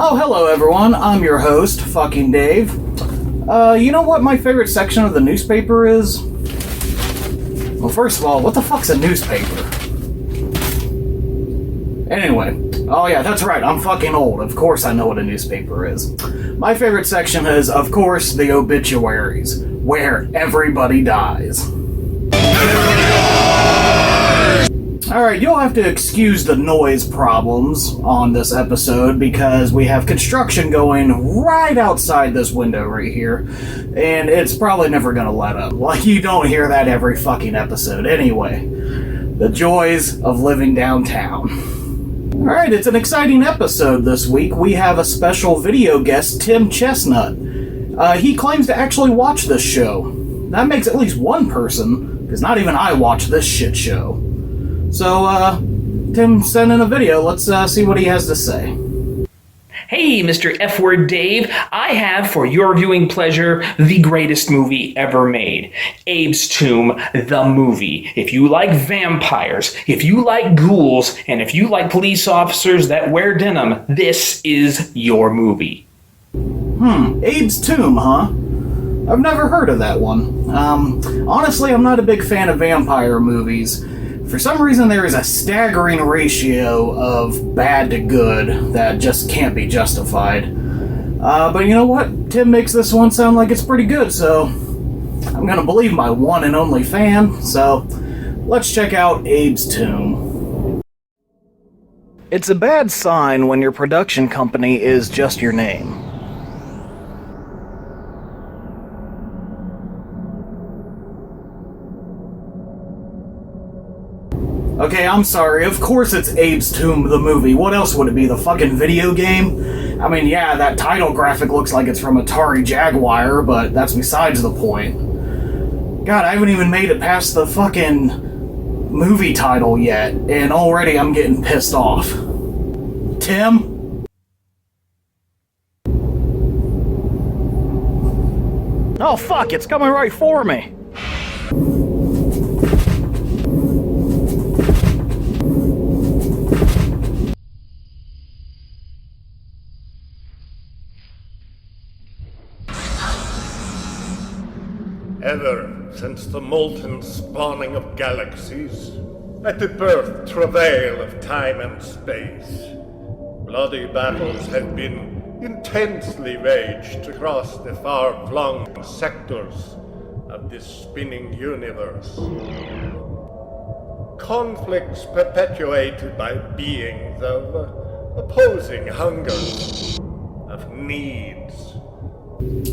Oh, hello everyone, I'm your host, fucking Dave. You know what my favorite section of the newspaper is? Well, first of all, what the fuck's a newspaper? Anyway, oh yeah, that's right, I'm fucking old. Of course I know what a newspaper is. My favorite section is, of course, the obituaries, where everybody dies. Alright, you'll have to excuse the noise problems on this episode because we have construction going right outside this window right here, and it's probably never gonna let up. Like, you don't hear that every fucking episode. Anyway, the joys of living downtown. Alright, it's an exciting episode this week. We have a special video guest, Tim Chesnut. He claims to actually watch this show. That makes at least one person, because not even I watch this shit show. So, Tim sent in a video. Let's see what he has to say. Hey, Mr. F-Word Dave, I have for your viewing pleasure the greatest movie ever made, Abe's Tomb, the movie. If you like vampires, if you like ghouls, and if you like police officers that wear denim, this is your movie. Abe's Tomb, huh? I've never heard of that one. Honestly, I'm not a big fan of vampire movies. For some reason, there is a staggering ratio of bad to good that just can't be justified. But you know what? Tim makes this one sound like it's pretty good, so I'm gonna believe my one and only fan. So let's check out Abe's Tomb. It's a bad sign when your production company is just your name. Okay, I'm sorry, of course it's Abe's Tomb, the movie. What else would it be, the fucking video game? I mean, yeah, that title graphic looks like it's from Atari Jaguar, but that's besides the point. God, I haven't even made it past the fucking movie title yet, and already I'm getting pissed off. Tim? Oh fuck, it's coming right for me. Ever since the molten spawning of galaxies, at the birth travail of time and space, bloody battles have been intensely waged across the far-flung sectors of this spinning universe. Conflicts perpetuated by beings of opposing hungers, of needs.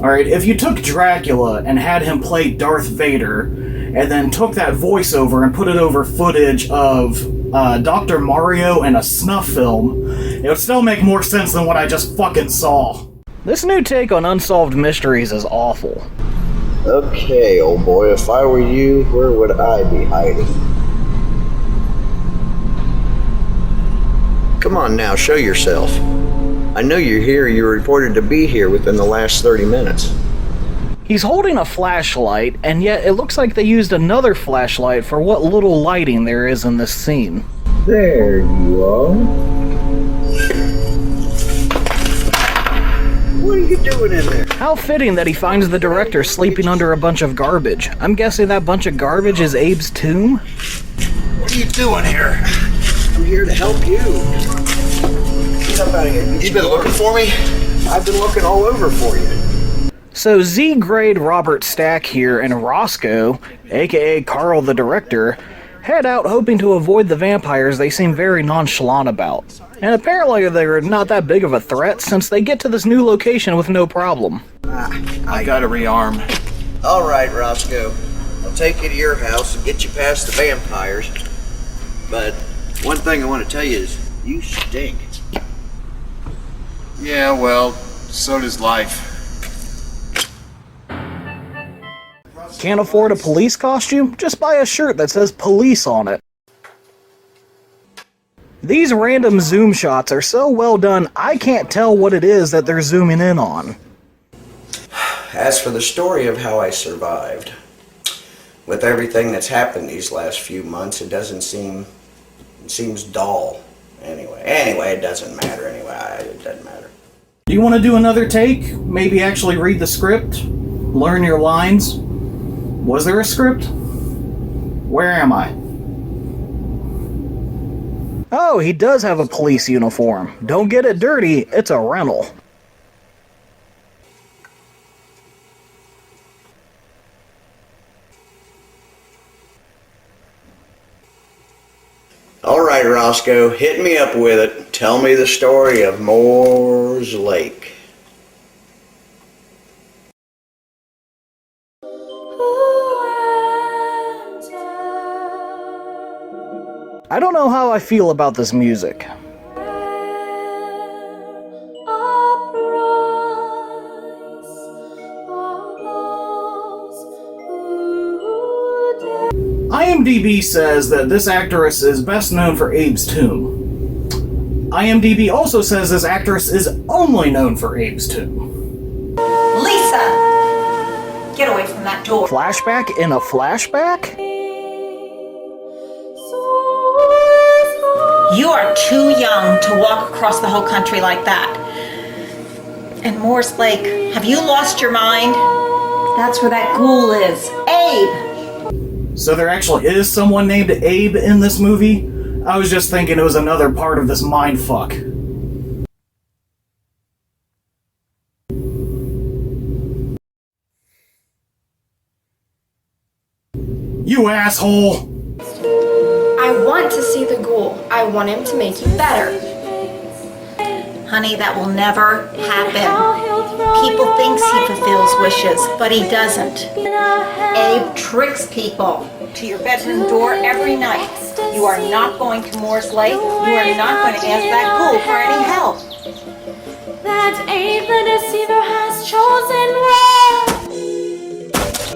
Alright, if you took Dracula and had him play Darth Vader, and then took that voiceover and put it over footage of Dr. Mario in a snuff film, it would still make more sense than what I just fucking saw. This new take on unsolved mysteries is awful. Okay, old boy, if I were you, where would I be hiding? Come on now, show yourself. I know you're here. You reported to be here within the last 30 minutes. He's holding a flashlight, and yet it looks like they used another flashlight for what little lighting there is in this scene. There you are. What are you doing in there? How fitting that he finds the director sleeping under a bunch of garbage. I'm guessing that bunch of garbage is Abe's tomb? What are you doing here? I'm here to help you. Get up out of here. You been looking for me? I've been looking all over for you. So Z-grade Robert Stack here and Roscoe, aka Carl the director, head out hoping to avoid the vampires they seem very nonchalant about. And apparently they're not that big of a threat since they get to this new location with no problem. I gotta rearm. Alright, Roscoe. I'll take you to your house and get you past the vampires. But one thing I want to tell you is, you stink. Yeah, well, so does life. Can't afford a police costume? Just buy a shirt that says police on it. These random zoom shots are so well done, I can't tell what it is that they're zooming in on. As for the story of how I survived, with everything that's happened these last few months, it seems dull. Anyway, it doesn't matter anyway, it doesn't matter. Do you want to do another take? Maybe actually read the script? Learn your lines? Was there a script? Where am I? Oh, he does have a police uniform. Don't get it dirty, it's a rental. All right, Roscoe, hit me up with it. Tell me the story of Moore's Lake. I don't know how I feel about this music. IMDb says that this actress is best known for Abe's Tomb. IMDb also says this actress is only known for Abe's Tomb. Lisa! Get away from that door. Flashback in a flashback? You are too young to walk across the whole country like that. And Moore's Lake, have you lost your mind? That's where that ghoul is. Abe! So there actually is someone named Abe in this movie? I was just thinking it was another part of this mindfuck. You asshole! I want to see the ghoul. I want him to make you better. Honey, that will never happen. People thinks he fulfills wishes, but he doesn't. Abe tricks people to your bedroom door every night. You are not going to Moore's Lake. You are not going to ask that ghoul for any help. That Abe the deceiver has chosen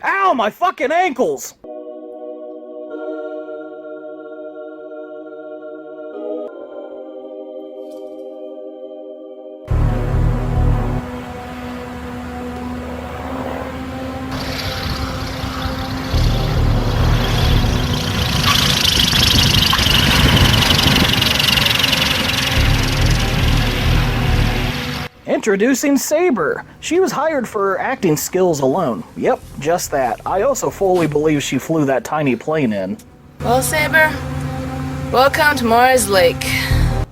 well. Ow, my fucking ankles! Introducing Saber. She was hired for her acting skills alone. Yep, just that. I also fully believe she flew that tiny plane in. Well, Saber, welcome to Moore's Lake.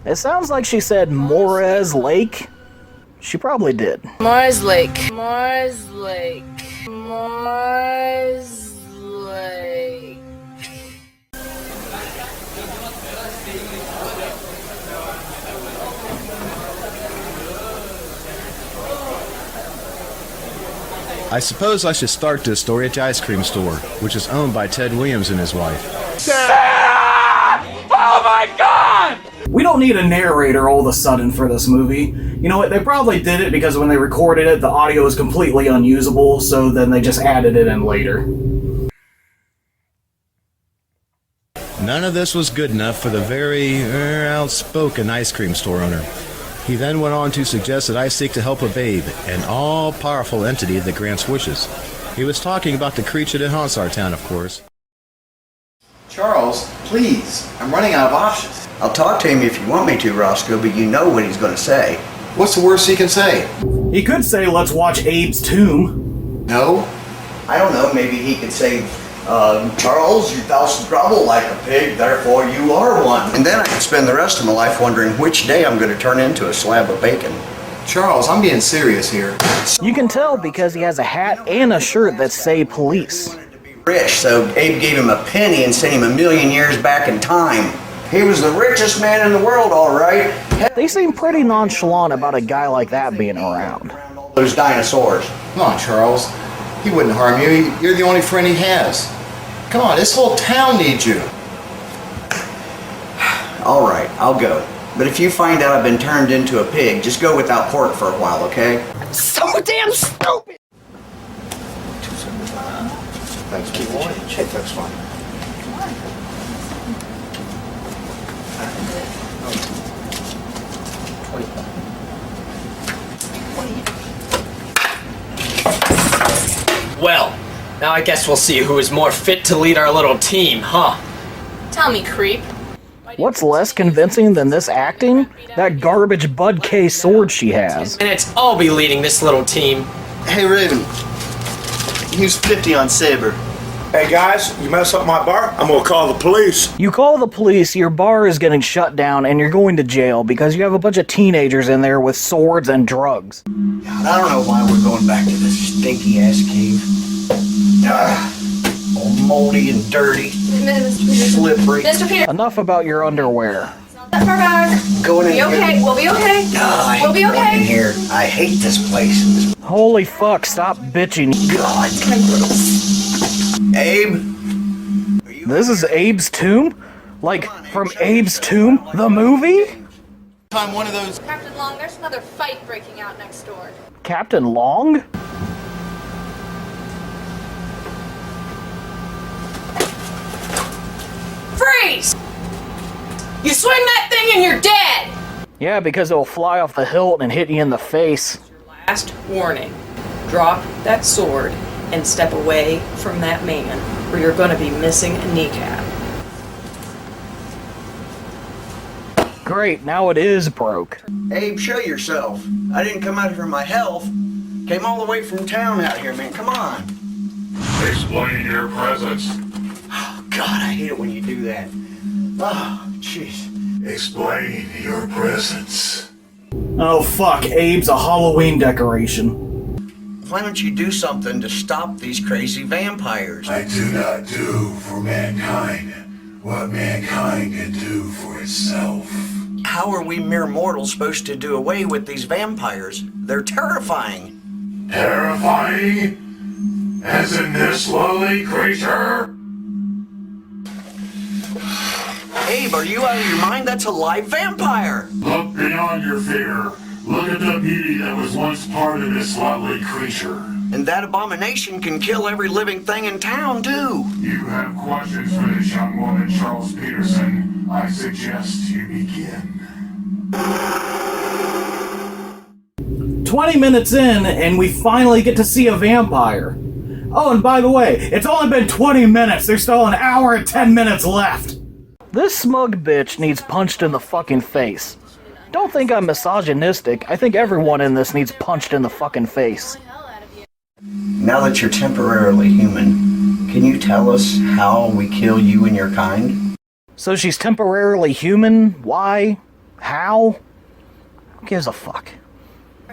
It sounds like she said Moore's Lake. She probably did. Moore's Lake. Moore's Lake. Moore's Lake. I suppose I should start this story at the ice cream store, which is owned by Ted Williams and his wife. Oh my god! We don't need a narrator all of a sudden for this movie. You know what, they probably did it because when they recorded it, the audio was completely unusable, so then they just added it in later. None of this was good enough for the very outspoken ice cream store owner. He then went on to suggest that I seek the help of Abe, an all-powerful entity that grants wishes. He was talking about the creature that haunts our town, of course. Charles, please. I'm running out of options. I'll talk to him if you want me to, Roscoe, but you know what he's going to say. What's the worst he can say? He could say, let's watch Abe's Tomb. No? I don't know, maybe he could say, Charles, you fell some trouble like a pig, therefore you are one. And then I could spend the rest of my life wondering which day I'm going to turn into a slab of bacon. Charles, I'm being serious here. You can tell because he has a hat and a shirt that say police. Rich, so Abe gave him a penny and sent him 1,000,000 years back in time. He was the richest man in the world, all right. They seem pretty nonchalant about a guy like that being around. Those dinosaurs. Come on, Charles. He wouldn't harm you. You're the only friend he has. Come on, this whole town needs you. All right, I'll go. But if you find out I've been turned into a pig, just go without pork for a while, okay? So damn stupid! Thanks, keep on. That's fine. Well, now I guess we'll see who is more fit to lead our little team, huh? Tell me, creep. What's less convincing than this acting? That garbage Bud K sword she has. Minutes, I'll be leading this little team. Hey, Raven. Use 50 on Saber. Hey guys, you mess up my bar, I'm gonna call the police. You call the police, your bar is getting shut down, and you're going to jail because you have a bunch of teenagers in there with swords and drugs. God, I don't know why we're going back to this stinky-ass cave. All moldy and dirty. Slippery. Mr. Peter. Enough about your underwear. That's our bag. Going in Be okay. We'll be okay. We'll be okay. In here. I hate this place. Holy fuck, stop bitching. God. Abe? This is Abe's tomb? Like, from Abe's Tomb, the movie? Time one of those. Captain Long, there's another fight breaking out next door. Captain Long? Freeze! You swing that thing and you're dead! Yeah, because it'll fly off the hilt and hit you in the face. Last warning. Drop that sword and step away from that man, or you're gonna be missing a kneecap. Great, now it is broke. Abe, show yourself. I didn't come out here for my health. Came all the way from town out here, man. Come on. Explain your presence. Oh, God, I hate it when you do that. Oh, jeez. Explain your presence. Oh fuck, Abe's a Halloween decoration. Why don't you do something to stop these crazy vampires? I do not do for mankind what mankind can do for itself. How are we mere mortals supposed to do away with these vampires? They're terrifying. Terrifying? As in this lowly creature? Abe, are you out of your mind? That's a live vampire! Look beyond your fear. Look at the beauty that was once part of this lovely creature. And that abomination can kill every living thing in town, too. You have questions for this young woman, Charles Peterson. I suggest you begin. 20 minutes in, and we finally get to see a vampire. Oh, and by the way, it's only been 20 minutes. There's still an hour and 10 minutes left. This smug bitch needs punched in the fucking face. Don't think I'm misogynistic. I think everyone in this needs punched in the fucking face. Now that you're temporarily human, can you tell us how we kill you and your kind? So she's temporarily human? Why? How? Who gives a fuck?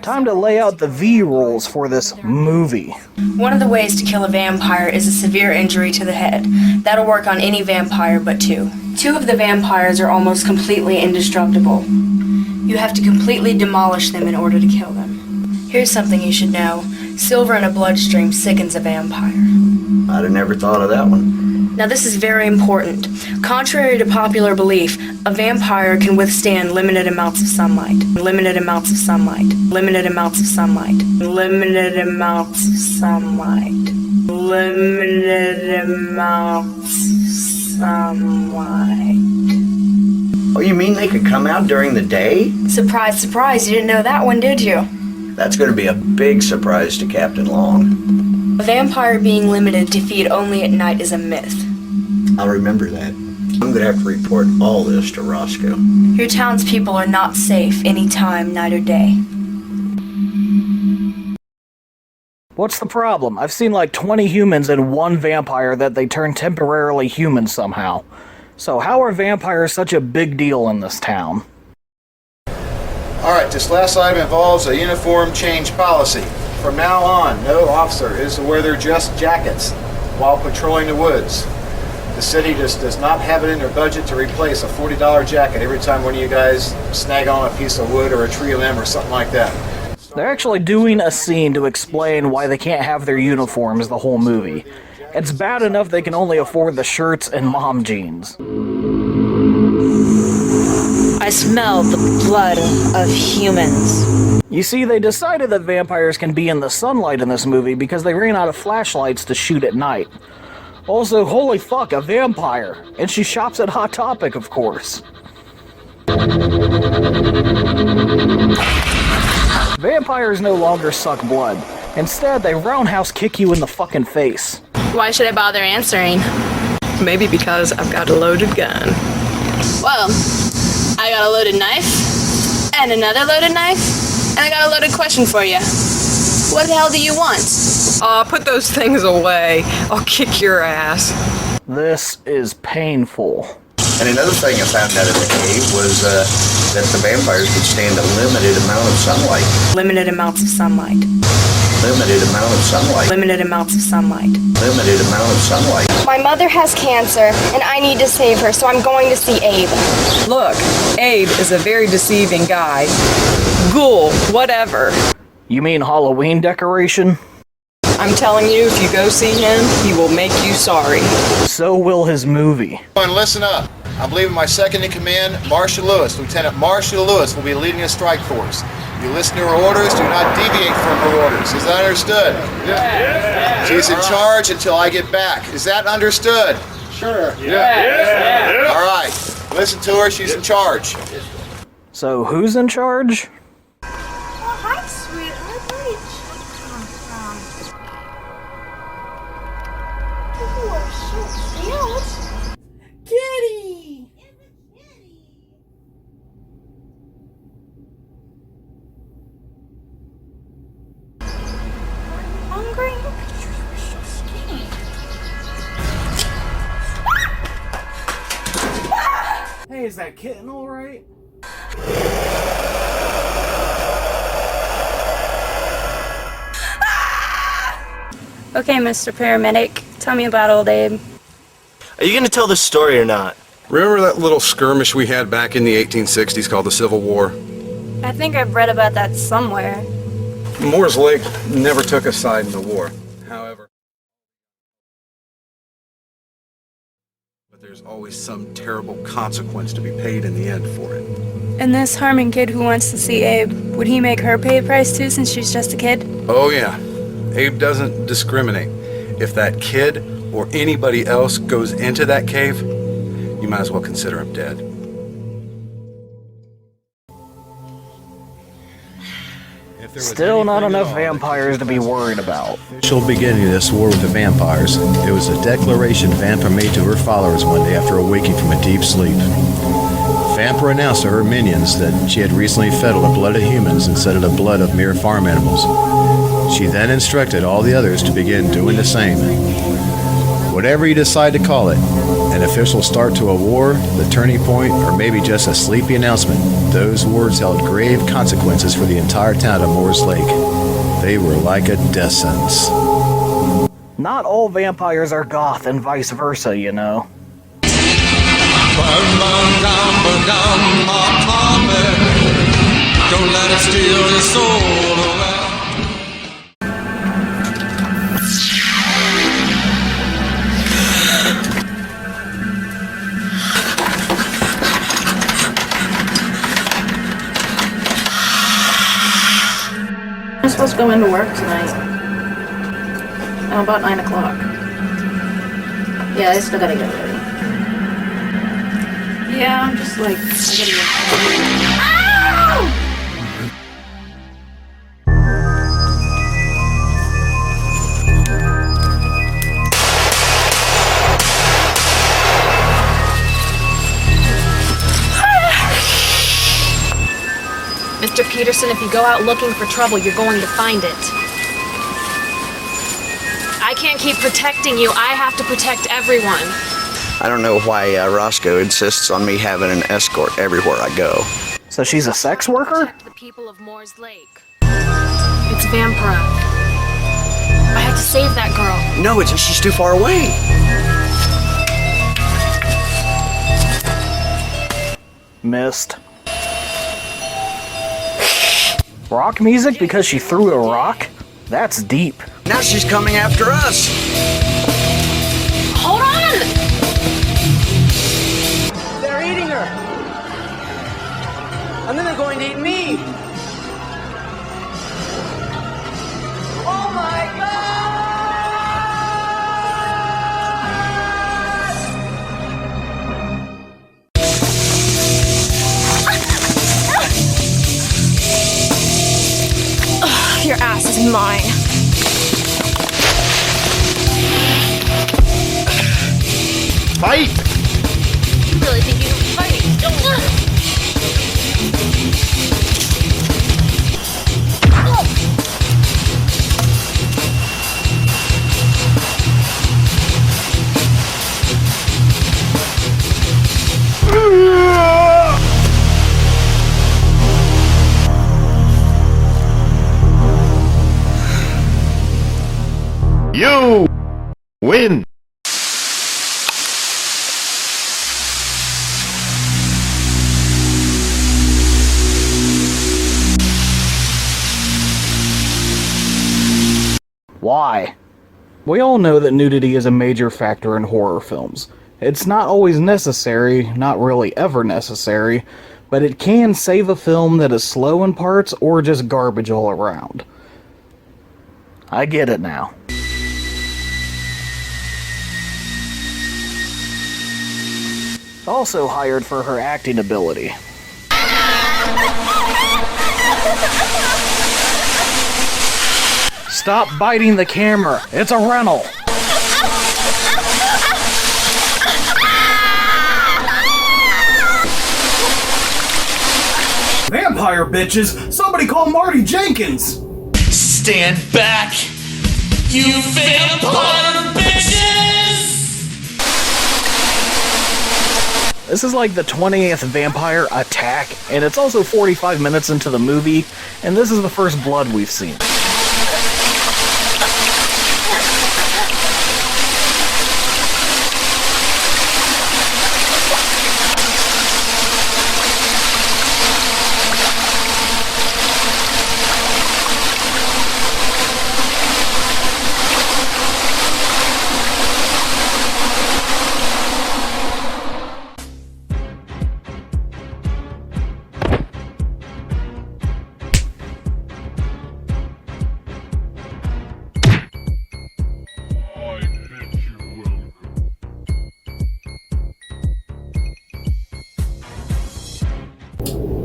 Time to lay out the V rules for this movie. One of the ways to kill a vampire is a severe injury to the head. That'll work on any vampire but two. Two of the vampires are almost completely indestructible. You have to completely demolish them in order to kill them. Here's something you should know. Silver in a bloodstream sickens a vampire. I'd have never thought of that one. Now this is very important. Contrary to popular belief, a vampire can withstand limited amounts of sunlight. Limited amounts of sunlight. Limited amounts of sunlight. Limited amounts of sunlight. Limited amounts of sunlight. Oh, you mean they could come out during the day? Surprise, surprise, you didn't know that one, did you? That's going to be a big surprise to Captain Long. A vampire being limited to feed only at night is a myth. I'll remember that. I'm going to have to report all this to Roscoe. Your townspeople are not safe any time, night or day. What's the problem? I've seen like 20 humans and one vampire that they turn temporarily human somehow. So how are vampires such a big deal in this town? Alright, this last item involves a uniform change policy. From now on, no officer is to wear their dress jackets while patrolling the woods. The city just does not have it in their budget to replace a $40 jacket every time one of you guys snag on a piece of wood or a tree limb or something like that. They're actually doing a scene to explain why they can't have their uniforms the whole movie. It's bad enough they can only afford the shirts and mom jeans. I smell the blood of humans. You see, they decided that vampires can be in the sunlight in this movie because they ran out of flashlights to shoot at night. Also, holy fuck, a vampire! And she shops at Hot Topic, of course. Vampires no longer suck blood. Instead, they roundhouse kick you in the fucking face. Why should I bother answering? Maybe because I've got a loaded gun. Whoa, I got a loaded knife, and another loaded knife, and I got a loaded question for you. What the hell do you want? Aw, put those things away. I'll kick your ass. This is painful. And another thing I found out in the cave was that the vampires could stand a limited amount of sunlight. Limited amounts of sunlight. Limited amount of sunlight. Limited amounts of sunlight. Limited amount of sunlight. My mother has cancer, and I need to save her, so I'm going to see Abe. Look, Abe is a very deceiving guy. Ghoul, whatever. You mean Halloween decoration? I'm telling you, if you go see him, he will make you sorry. So will his movie. Everyone, listen up. I'm leaving my second in command, Marshal Lewis. Lieutenant Marshal Lewis will be leading a strike force. You listen to her orders, do not deviate from her orders. Is that understood? Yes. She's in charge until I get back. Is that understood? Sure. Yeah. All right. Listen to her, she's in charge. So who's in charge? Oh, hi, sweetheart. Where did you come from? You are so cute. Kitty! Hungry? You were so skinny. Hey, is that kitten alright? Okay, Mr. Paramedic, tell me about old Abe. Are you gonna tell this story or not? Remember that little skirmish we had back in the 1860s called the Civil War? I think I've read about that somewhere. Moore's Lake never took a side in the war. However, but there's always some terrible consequence to be paid in the end for it. And this Harmon kid who wants to see Abe, would he make her pay a price too since she's just a kid? Oh yeah, Abe doesn't discriminate. If that kid or anybody else goes into that cave, you might as well consider him dead. Still not enough vampires to be worried about. Official beginning of this war with the vampires, it was a declaration Vampa made to her followers one day after awaking from a deep sleep. Vampa announced to her minions that she had recently fed on the blood of humans instead of the blood of mere farm animals. She then instructed all the others to begin doing the same. Whatever you decide to call it, an official start to a war, the turning point, or maybe just a sleepy announcement, those words held grave consequences for the entire town of Moore's Lake. They were like a death sentence. Not all vampires are goth and vice versa, you know. Burn down, atomic. Don't let it steal your soul away. I'm supposed to go into work tonight. Oh, about 9 o'clock. Yeah, I still gotta get ready. Yeah, I'm just like, I gotta get Mr. Peterson, if you go out looking for trouble, you're going to find it. I can't keep protecting you. I have to protect everyone. I don't know why Roscoe insists on me having an escort everywhere I go. So she's a sex worker? Protect the people of Moore's Lake. It's Vampira. I have to save that girl. No, she's too far away. Missed. Rock music because she threw a rock? That's deep. Now she's coming after us. Hold on! They're eating her! And then they're going to eat me! Oh my God! Your ass is mine. Fight! You really think you can fight, don't You win. Why? We all know that nudity is a major factor in horror films. It's not always necessary, not really ever necessary, but it can save a film that is slow in parts or just garbage all around. I get it now. Also hired for her acting ability. Stop biting the camera. It's a rental. Vampire bitches! Somebody call Marty Jenkins! Stand back, you vampire bitches! This is like the 20th vampire attack, and it's also 45 minutes into the movie, and this is the first blood we've seen.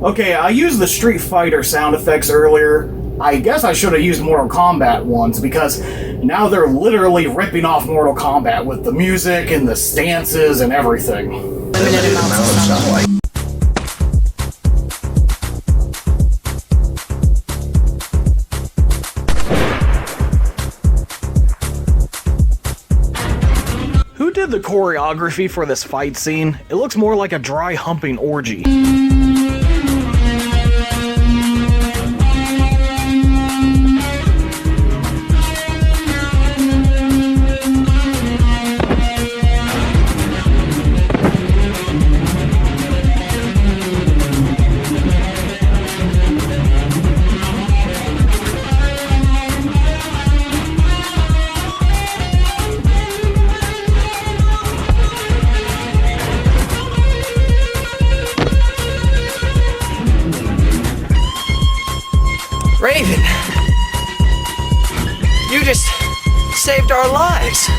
Okay, I used the Street Fighter sound effects earlier. I guess I should have used Mortal Kombat ones, because now they're literally ripping off Mortal Kombat with the music and the stances and everything. Limited amount of sunlight. Who did the choreography for this fight scene? It looks more like a dry humping orgy. Raven, you just saved our lives.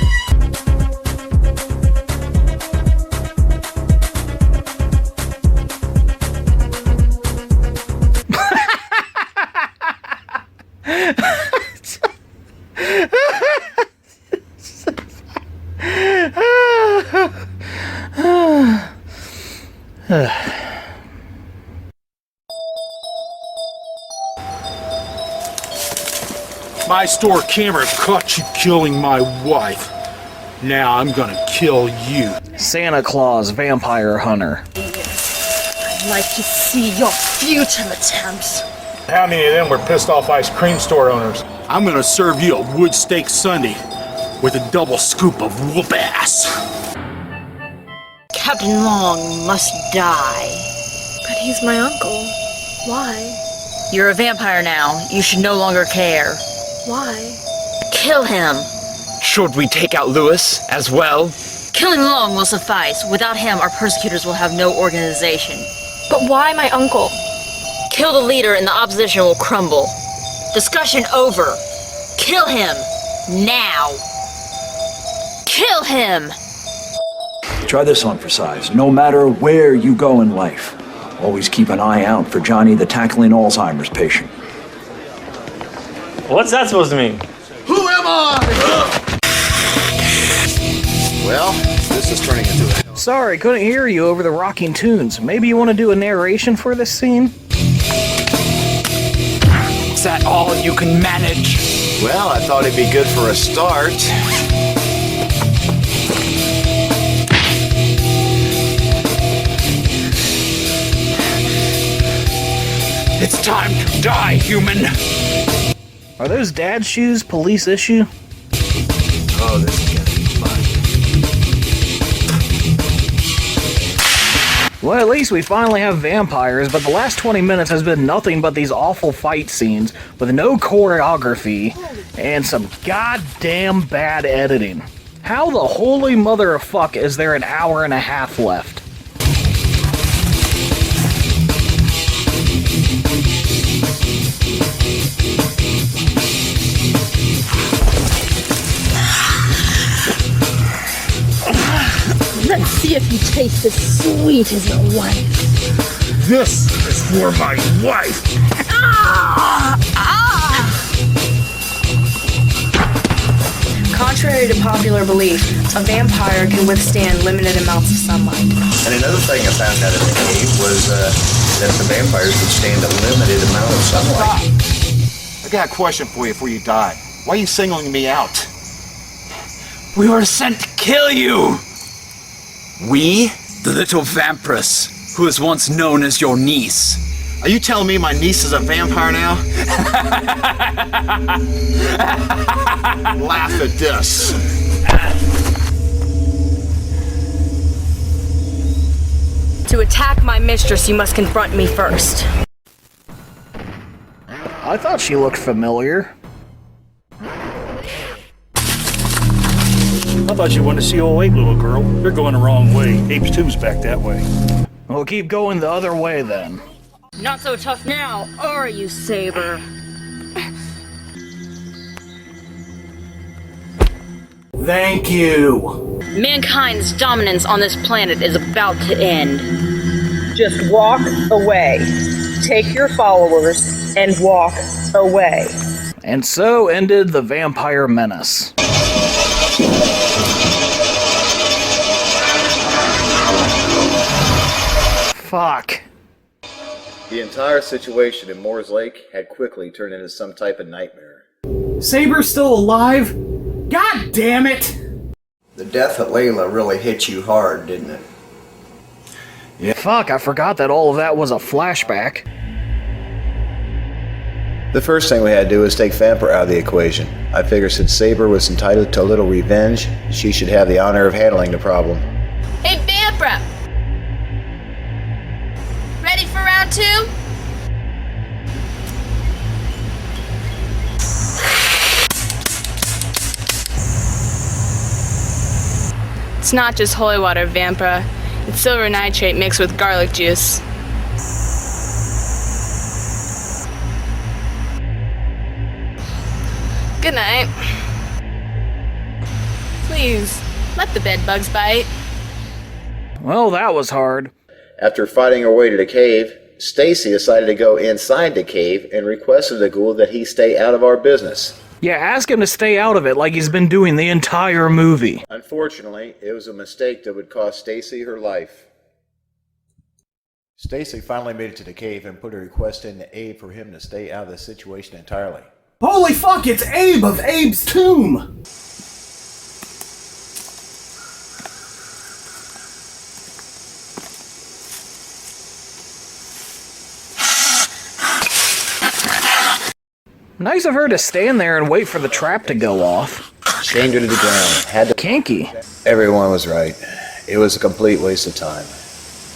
My store cameras caught you killing my wife. Now I'm gonna kill you. Santa Claus, vampire hunter. I'd like to see your futile attempts. How many of them were pissed off ice cream store owners? I'm gonna serve you a wood steak sundae with a double scoop of whoop ass. Captain Long must die. But he's my uncle. Why? You're a vampire now. You should no longer care. Why? Kill him. Should we take out Lewis as well? Killing Long will suffice. Without him, our persecutors will have no organization. But why my uncle? Kill the leader and the opposition will crumble. Discussion over. Kill him. Now. Kill him! Try this on for size. No matter where you go in life, always keep an eye out for Johnny the tackling Alzheimer's patient. What's that supposed to mean? Who am I? Well, this is turning into a... Sorry, couldn't hear you over the rocking tunes. Maybe you want to do a narration for this scene? Is that all you can manage? Well, I thought it'd be good for a start. It's time to die, human. Are those dad shoes police issue? Oh, this is gonna be fun. Well, at least we finally have vampires, but the last 20 minutes has been nothing but these awful fight scenes with no choreography and some goddamn bad editing. How the holy mother of fuck is there an hour and a half left? Let's see if you taste as sweet as your wife. This is for my wife! Contrary to popular belief, a vampire can withstand limited amounts of sunlight. And another thing I found out in the cave was that the vampires would stand a limited amount of sunlight. I got a question for you before you die. Why are you singling me out? We were sent to kill you! We? The little vampiress, who was once known as your niece. Are you telling me my niece is a vampire now? Laugh at this. To attack my mistress, you must confront me first. I thought she looked familiar. I thought you wanted to see old Abe, little girl. You're going the wrong way. Abe's tomb's back that way. We'll keep going the other way then. Not so tough now, are you, Saber? Thank you. Mankind's dominance on this planet is about to end. Just walk away. Take your followers and walk away. And so ended the vampire menace. Fuck. The entire situation in Moore's Lake had quickly turned into some type of nightmare. Saber's still alive? God damn it! The death of Layla really hit you hard, didn't it? Yeah. Fuck, I forgot that all of that was a flashback. The first thing we had to do was take Vamper out of the equation. I figured since Saber was entitled to a little revenge, she should have the honor of handling the problem. Hey, Vampra! Ready for round 2? It's not just holy water, Vampra. It's silver nitrate mixed with garlic juice. Good night. Please, let the bed bugs bite. Well, that was hard. After fighting her way to the cave, Stacy decided to go inside the cave and requested the ghoul that he stay out of our business. Yeah, ask him to stay out of it like he's been doing the entire movie. Unfortunately, it was a mistake that would cost Stacy her life. Stacy finally made it to the cave and put a request in to Abe for him to stay out of the situation entirely. Holy fuck, it's Abe of Abe's tomb! Nice of her to stand there and wait for the trap to go off. Chained her to the ground. Had to... Kinky. Everyone was right. It was a complete waste of time.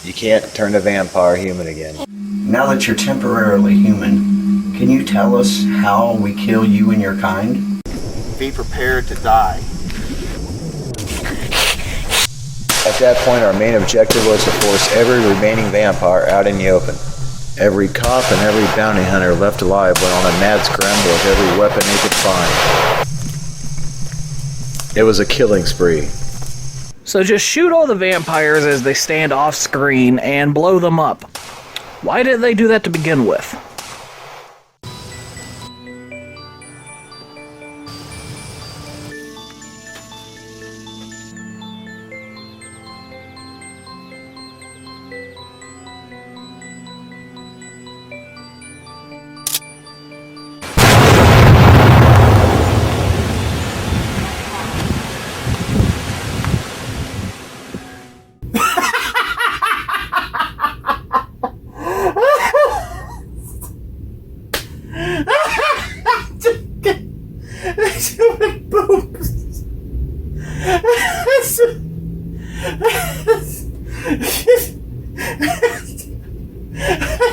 You can't turn a vampire human again. Now that you're temporarily human, can you tell us how we kill you and your kind? Be prepared to die. At that point, our main objective was to force every remaining vampire out in the open. Every cop and every bounty hunter left alive went on a mad scramble with every weapon they could find. It was a killing spree. So just shoot all the vampires as they stand off screen and blow them up. Why did they do that to begin with?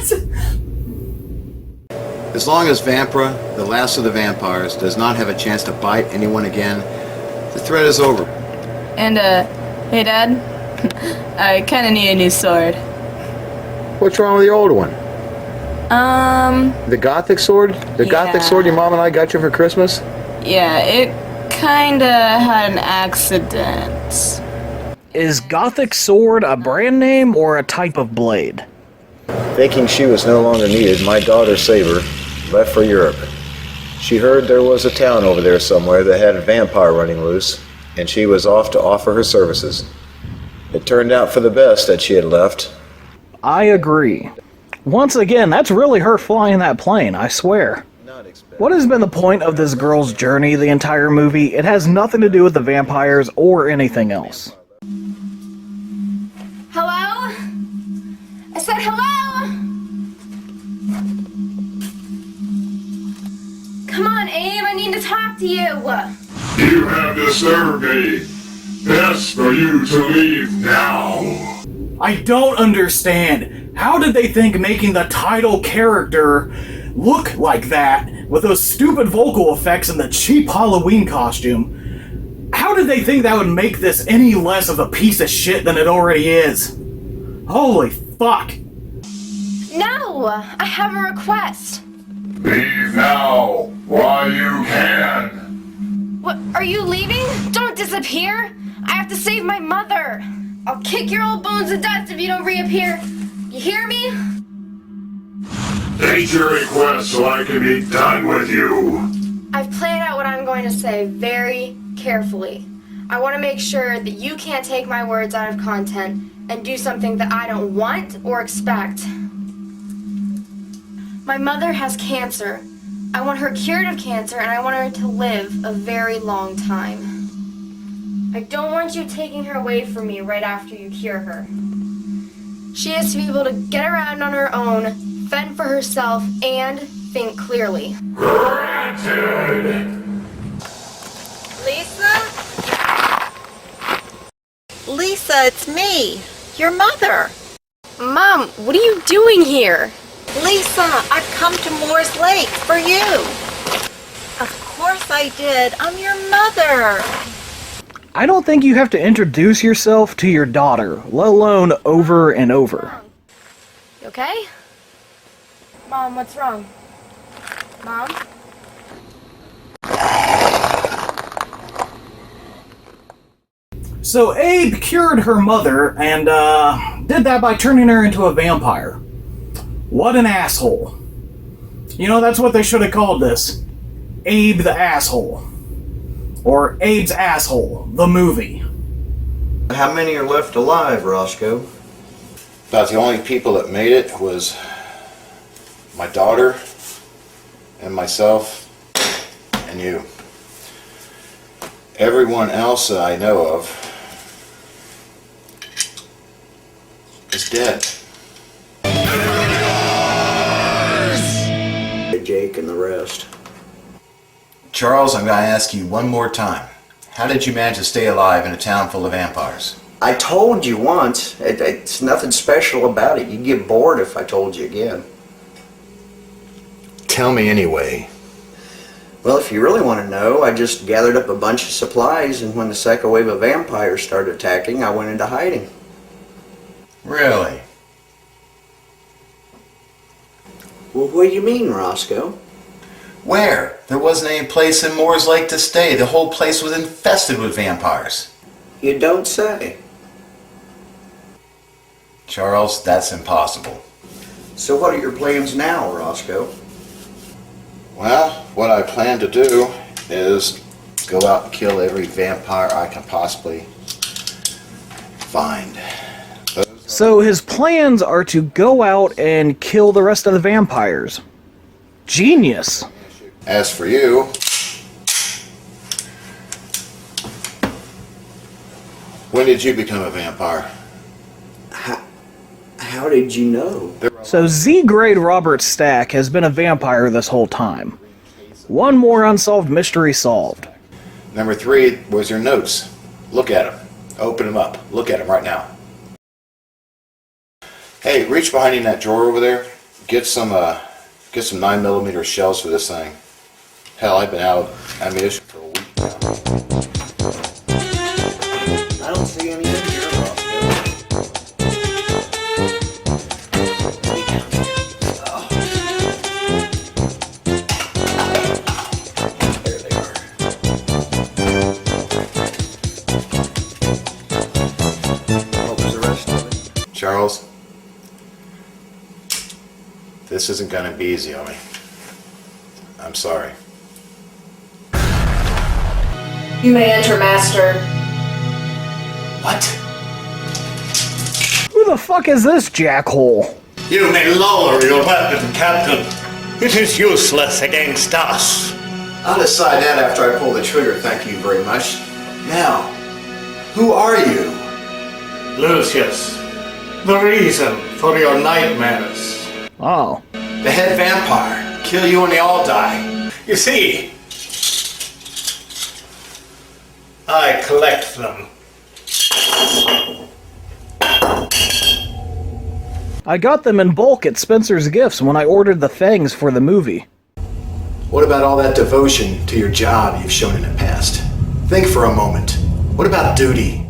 What? As long as Vampra, the last of the vampires, does not have a chance to bite anyone again, the threat is over. And, hey, Dad? I kinda need a new sword. What's wrong with the old one? The Gothic sword? The Gothic sword your mom and I got you for Christmas? Yeah, it kinda had an accident. Is Gothic sword a brand name or a type of blade? Thinking she was no longer needed, my daughter Saber left for Europe. She heard there was a town over there somewhere that had a vampire running loose, and she was off to offer her services. It turned out for the best that she had left. I agree. Once again, that's really her flying that plane, I swear. What has been the point of this girl's journey the entire movie? It has nothing to do with the vampires or anything else. Hello? I said hello! Come on, Abe, I need to talk to you! You have disturbed me. Best for you to leave now. I don't understand. How did they think making the title character look like that with those stupid vocal effects and the cheap Halloween costume? How did they think that would make this any less of a piece of shit than it already is? Holy fuck. No! I have a request. Leave now, while you can. What, are you leaving? Don't disappear! I have to save my mother! I'll kick your old bones to dust if you don't reappear. You hear me? State your request so I can be done with you. I've planned out what I'm going to say very carefully. I want to make sure that you can't take my words out of content and do something that I don't want or expect. My mother has cancer. I want her cured of cancer, and I want her to live a very long time. I don't want you taking her away from me right after you cure her. She has to be able to get around on her own, fend for herself, and think clearly. Granted. Lisa? Lisa, it's me, your mother. Mom, what are you doing here? Lisa, I've come to Moore's Lake for you. Of course I did. I'm your mother. I don't think you have to introduce yourself to your daughter, let alone over and over. You okay? Mom, what's wrong? Mom? So Abe cured her mother and did that by turning her into a vampire. What an asshole. You know, that's what they should have called this. Abe the Asshole. Or Abe's Asshole, the movie. How many are left alive, Roscoe? About the only people that made it was my daughter and myself and you. Everyone else that I know of is dead. Jake and the rest. Charles, I'm going to ask you one more time. How did you manage to stay alive in a town full of vampires? I told you once. It's nothing special about it. You'd get bored if I told you again. Tell me anyway. Well, if you really want to know, I just gathered up a bunch of supplies, and when the second wave of vampires started attacking, I went into hiding. Really? Well, what do you mean, Roscoe? Where? There wasn't any place in Moore's Lake to stay. The whole place was infested with vampires. You don't say. Charles, that's impossible. So what are your plans now, Roscoe? Well, what I plan to do is go out and kill every vampire I can possibly find. So his plans are to go out and kill the rest of the vampires. Genius. As for you, when did you become a vampire? How did you know? So Z-grade Robert Stack has been a vampire this whole time. One more unsolved mystery solved. Number 3 was your notes. Look at them. Open them up. Look at them right now. Hey, reach behind you in that drawer over there. Get some 9mm shells for this thing. Hell, I've been out ammunition for a week now. I don't see any in here, Roscoe. There they are. What was the rest of it? Charles, this isn't gonna be easy on me. I'm sorry. You may enter, Master. What? Who the fuck is this jackhole? You may lower your weapon, Captain. It is useless against us. I'll decide that after I pull the trigger, thank you very much. Now, who are you? Lucius, the reason for your nightmares. Oh. The head vampire. Kill you and they all die. You see, I collect them. I got them in bulk at Spencer's Gifts when I ordered the fangs for the movie. What about all that devotion to your job you've shown in the past? Think for a moment. What about duty?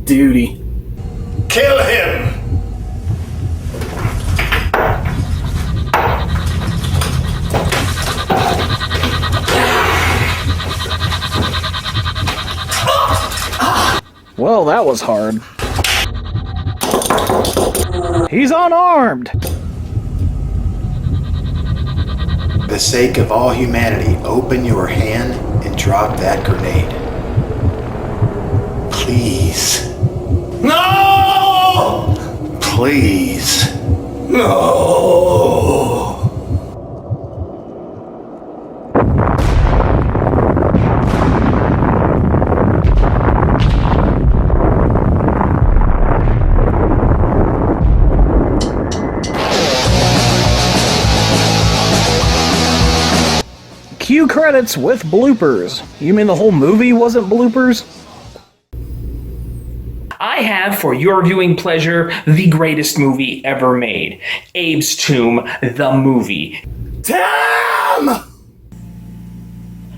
Duty. Kill him! Well, that was hard. He's unarmed! For the sake of all humanity, open your hand and drop that grenade. Please. No! Please. No! Cue credits with bloopers. You mean the whole movie wasn't bloopers? I have, for your viewing pleasure, the greatest movie ever made. Abe's Tomb, the movie. Damn!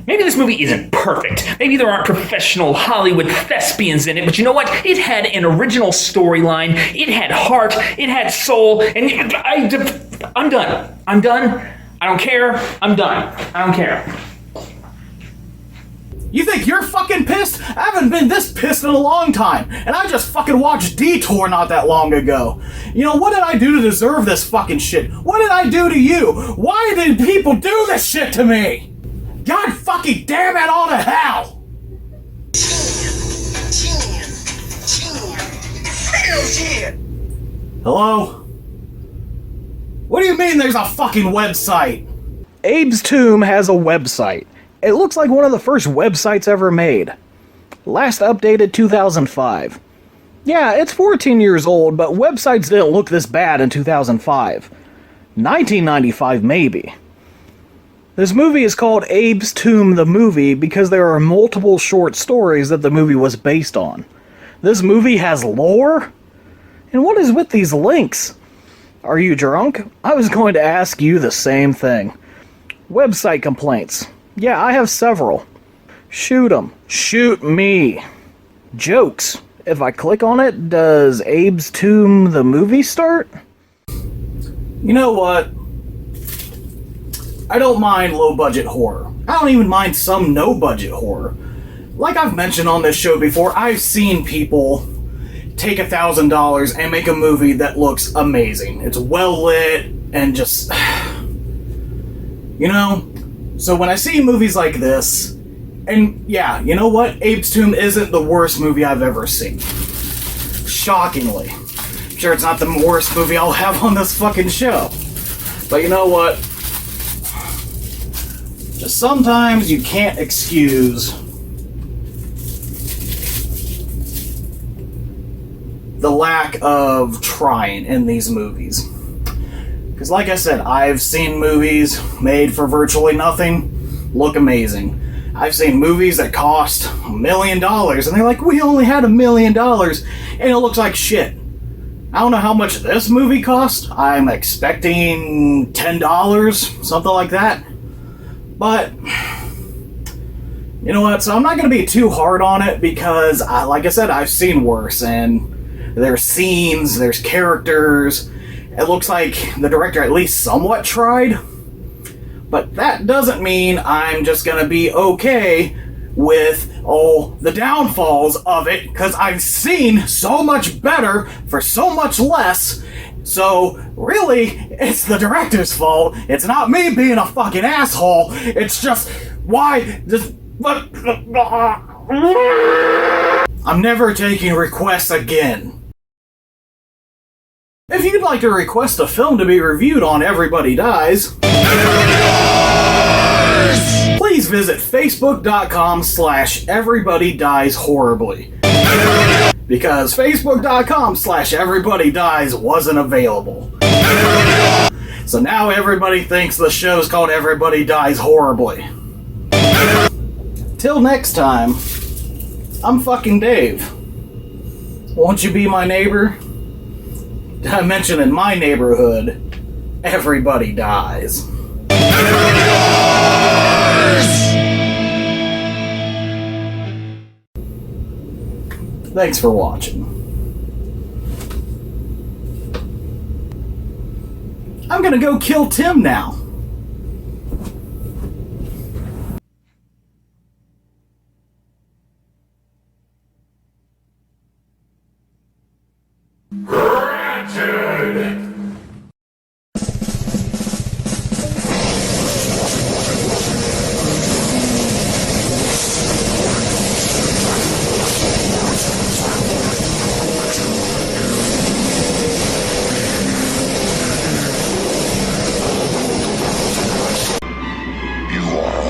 Maybe this movie isn't perfect. Maybe there aren't professional Hollywood thespians in it, but you know what? It had an original storyline, it had heart, it had soul, and I'm done. I'm done. I don't care. I'm done. I don't care. You think you're fucking pissed? I haven't been this pissed in a long time, and I just fucking watched Detour not that long ago. You know, what did I do to deserve this fucking shit? What did I do to you? Why did people do this shit to me? God fucking damn it all to hell! Hello? What do you mean there's a fucking website? Abe's Tomb has a website. It looks like one of the first websites ever made. Last updated 2005. Yeah, it's 14 years old, but websites didn't look this bad in 2005. 1995 maybe. This movie is called Abe's Tomb the Movie because there are multiple short stories that the movie was based on. This movie has lore? And what is with these links? Are you drunk? I was going to ask you the same thing. Website complaints. Yeah, I have several. Shoot 'em. Shoot me. Jokes. If I click on it, does Abe's Tomb the movie start? You know what? I don't mind low-budget horror. I don't even mind some no-budget horror. Like I've mentioned on this show before, I've seen people take $1,000 and make a movie that looks amazing. It's well lit and just... You know? So when I see movies like this, and yeah, you know what? Abe's Tomb isn't the worst movie I've ever seen. Shockingly. I'm sure it's not the worst movie I'll have on this fucking show. But you know what? Just sometimes you can't excuse the lack of trying in these movies. Because like I said, I've seen movies made for virtually nothing look amazing. I've seen movies that cost $1 million and they're like, we only had $1 million and it looks like shit. I don't know how much this movie cost. I'm expecting $10, something like that. But, you know what? So I'm not going to be too hard on it because, like I said, I've seen worse. And there's scenes, there's characters. It looks like the director at least somewhat tried. But that doesn't mean I'm just going to be okay with all the downfalls of it, because I've seen so much better for so much less. So really, it's the director's fault. It's not me being a fucking asshole. It's just why this. I'm never taking requests again. If you'd like to request a film to be reviewed on Everybody Dies, please visit facebook.com/everybodydieshorribly. Because facebook.com/everybodydies wasn't available. So now everybody thinks the show's called Everybody Dies Horribly. Till next time, I'm fucking Dave. Won't you be my neighbor? Did I mention in my neighborhood, everybody dies? Thanks for watching. I'm gonna go kill Tim now. Granted! You are